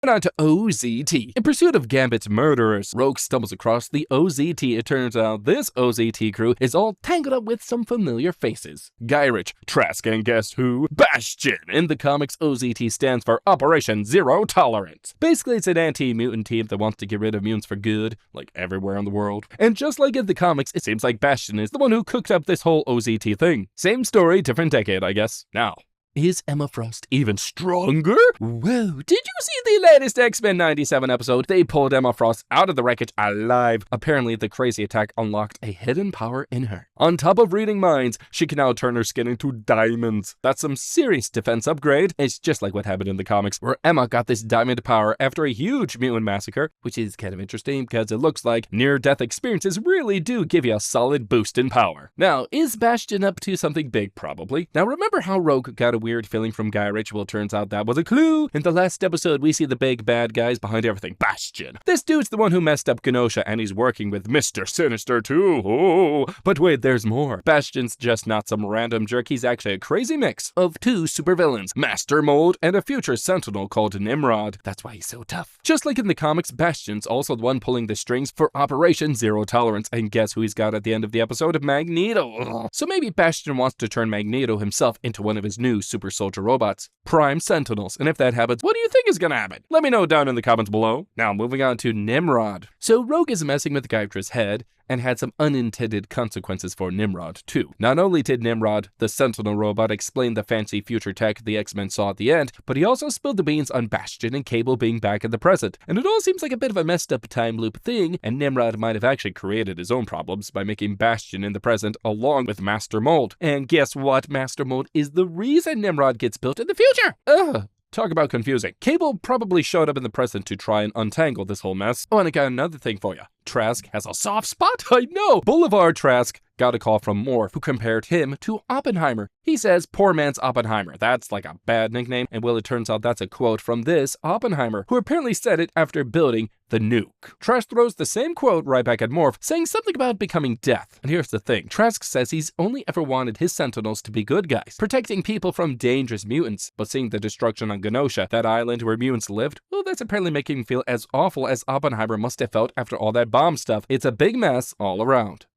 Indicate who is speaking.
Speaker 1: And on to OZT. In pursuit of Gambit's murderers, Rogue stumbles across the OZT. It turns out this OZT crew is all tangled up with some familiar faces. Gyrich, Trask, and guess who? Bastion! In the comics, OZT stands for Operation Zero Tolerance. Basically, it's an anti-mutant team that wants to get rid of mutants for good, like everywhere in the world. And just like in the comics, it seems like Bastion is the one who cooked up this whole OZT thing. Same story, different decade, I guess. Now, is Emma Frost even stronger? Whoa, did you see the latest X-Men 97 episode? They pulled Emma Frost out of the wreckage alive. Apparently, the crazy attack unlocked a hidden power in her. On top of reading minds, she can now turn her skin into diamonds. That's some serious defense upgrade. It's just like what happened in the comics, where Emma got this diamond power after a huge mutant massacre, which is kind of interesting because it looks like near-death experiences really do give you a solid boost in power. Now, is Bastion up to something big? Probably. Now, remember how Rogue got a weird feeling from Gyrich? Well, turns out that was a clue. In the last episode, we see the big bad guys behind everything, Bastion. This dude's the one who messed up Genosha, and he's working with Mr. Sinister too. Oh, but wait, there's more. Bastion's just not some random jerk. He's actually a crazy mix of two supervillains, Master Mold and a future sentinel called Nimrod. That's why he's so tough. Just like in the comics, Bastion's also the one pulling the strings for Operation Zero Tolerance, and guess who he's got at the end of the episode? Magneto. So maybe Bastion wants to turn Magneto himself into one of his new super soldier robots, Prime Sentinels. And if that happens, what do you think is gonna happen? Let me know down in the comments below. Now, moving on to Nimrod. So Rogue is messing with Gytra's head and had some unintended consequences for Nimrod too. Not only did Nimrod, the Sentinel robot, explain the fancy future tech the X-Men saw at the end, but he also spilled the beans on Bastion and Cable being back in the present. And it all seems like a bit of a messed up time loop thing, and Nimrod might have actually created his own problems by making Bastion in the present along with Master Mold. And guess what? Master Mold is the reason Nimrod gets built in the future. Ugh. Talk about confusing. Cable probably showed up in the present to try and untangle this whole mess. Oh, and I got another thing for you. Trask has a soft spot? I know! Boulevard Trask got a call from Morph, who compared him to Oppenheimer. He says, poor man's Oppenheimer. That's like a bad nickname. And well, it turns out that's a quote from this Oppenheimer, who apparently said it after building the nuke. Trask throws the same quote right back at Morph, saying something about becoming death. And here's the thing. Trask says he's only ever wanted his Sentinels to be good guys, protecting people from dangerous mutants. But seeing the destruction on Genosha, that island where mutants lived, well, that's apparently making him feel as awful as Oppenheimer must have felt after all that bomb stuff. It's a big mess all around.